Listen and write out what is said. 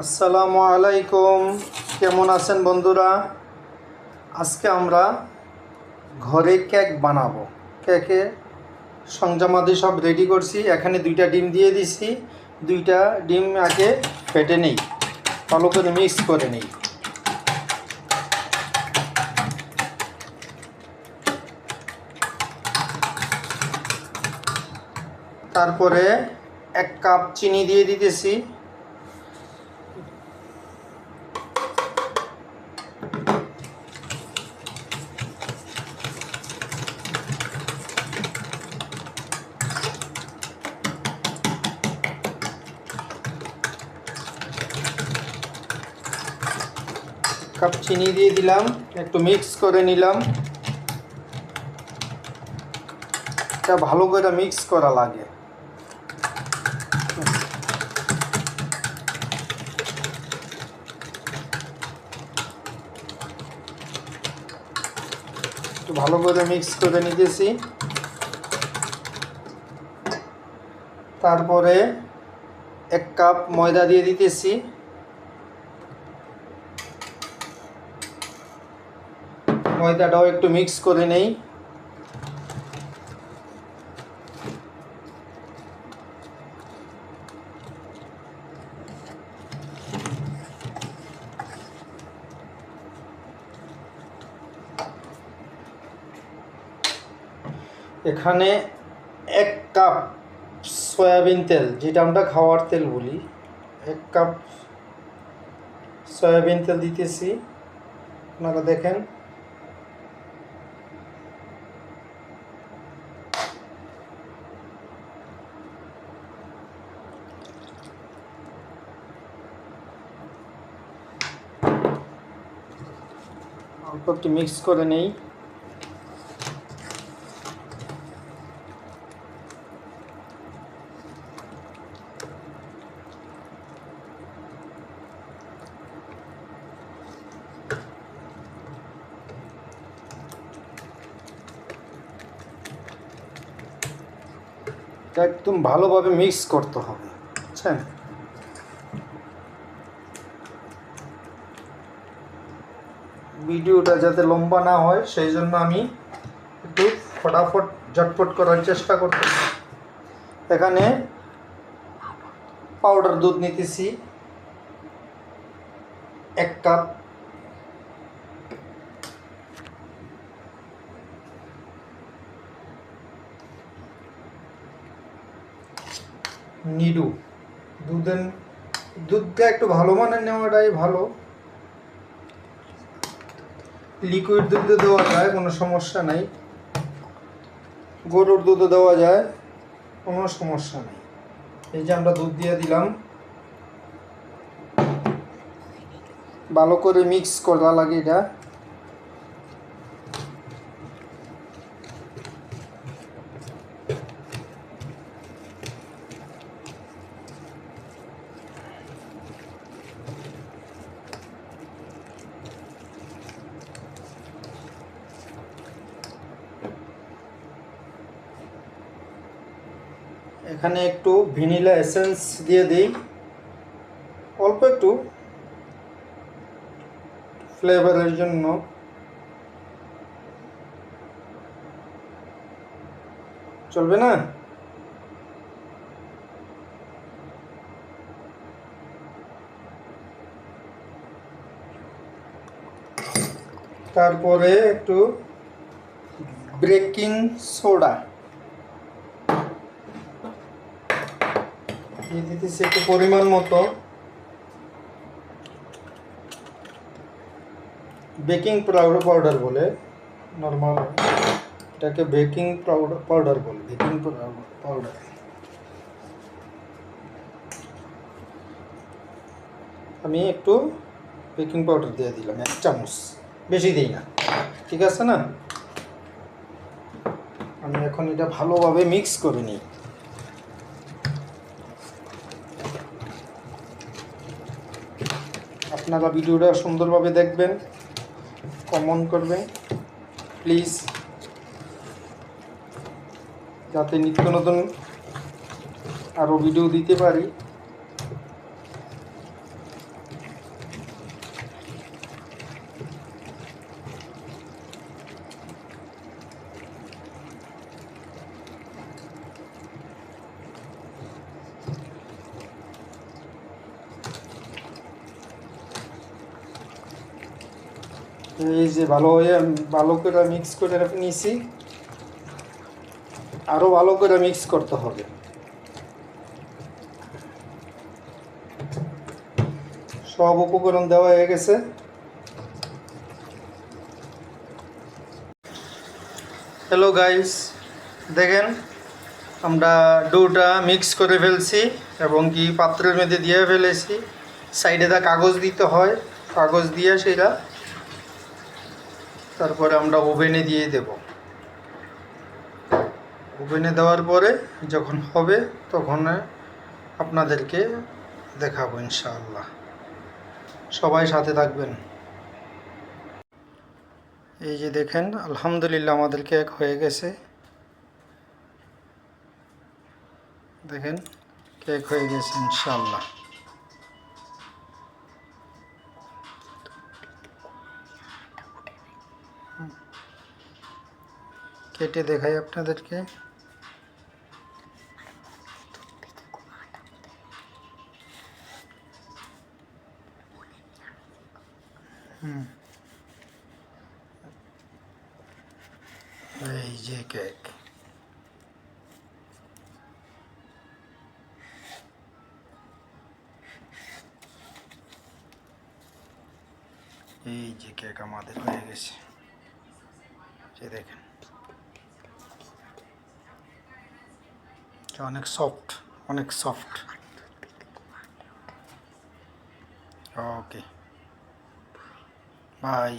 আসসালামু আলাইকুম, কেমন আছেন বন্ধুরা? আজকে আমরা ঘরে কেক বানাবো। কেকে সরঞ্জামাদি সব রেডি করছি। এখানে 2টা ডিম দিয়ে দিছি। 2টা ডিম আগে ফেটে নেই, ভালো করে মিক্স করে নেই। তারপরে 1 কাপ চিনি দিয়ে দিতেছি। কাপ চিনি দিয়ে দিলাম, একটু মিক্স করে নিলাম। এটা ভালো করে মিক্স করা লাগে। একটু ভালো করে মিক্স করে নিতেছি। তারপরে 1 কাপ ময়দা দিয়ে দিতেছি। ময়দাটাও একটু মিক্স করে নেই। এখানে 1 কাপ সয়াবিন তেল, যেটা আমরা খাওয়ার তেল বলি, 1 কাপ সয়াবিন তেল দিতেছি। আপনারা দেখেন, অল্প একটু মিক্স করে নেই। একদম ভালোভাবে মিক্স করতে হবে, বুঝছেন? ভিডিওটা যাতে লম্বা না হয় সেই জন্য আমি একটু ফটাফট ঝটপট করার চেষ্টা করতেছি। এখানে পাউডার দুধ নিতেছি 1 কাপ। নিডু দুধটা একটু ভালো মানের নেওয়াটাই ভালো। লিকুইড দুধে দেওয়া যায়, কোনো সমস্যা নাই। গরুর দুধও দেওয়া যায়, কোনো সমস্যা নেই। এই যে আমরা দুধ দিয়ে দিলাম, ভালো করে মিক্স করা লাগে। এটা এখানে একটু ভ্যানিলা এসেন্স দিয়ে দিই, অল্প একটু ফ্লেভারের জন্য। চলবে না? তারপরে একটু বেকিং সোডা দিয়ে দিতেছি, একটু পরিমাণ মতো। বেকিং পাউডার বলে, নর্মাল এটাকে বেকিং পাউডার বলে, বেকিং পাউডার। আমি একটু বেকিং পাউডার দিয়ে দিলাম 1 চামচ, বেশি দিই না, ঠিক আছে না? আমি এখন এটা ভালোভাবে মিক্স করে নিই। আপনারা ভিডিওটা সুন্দরভাবে দেখবেন, কমেন্ট করবেন প্লিজ, যাতে নিত্য নতুন আরও ভিডিও দিতে পারি। এই যে ভালো করে মিক্স করে নিয়েছি, আরও ভালো করে মিক্স করতে হবে। সব উপকরণ দেওয়া হয়ে গেছে। হ্যালো গাইস, দেখেন আমরা ডোটা মিক্স করে ফেলছি এবং কি পাত্রের মধ্যে দিয়ে ফেলেছি। সাইডে দা কাগজ দিতে হয়, কাগজ দিয়ে সেটা তারপরে আমরা ওভেনে দিয়ে দেব। ওভেনে দেওয়ার পরে যখন হবে তখন আপনাদেরকে দেখাবো ইনশাআল্লাহ। সবাই সাথে থাকবেন। এই যে দেখেন, আলহামদুলিল্লাহ আমাদের কেক হয়ে গেছে। দেখেন কেক হয়ে গেছে ইনশাআল্লাহ। কেটে দেখাই আপনাদেরকে। এই যে কেক, এই যে কেক আমাদের হয়ে গেছে। যে দেখেন অনেক সফট, অনেক সফট। Okay, by.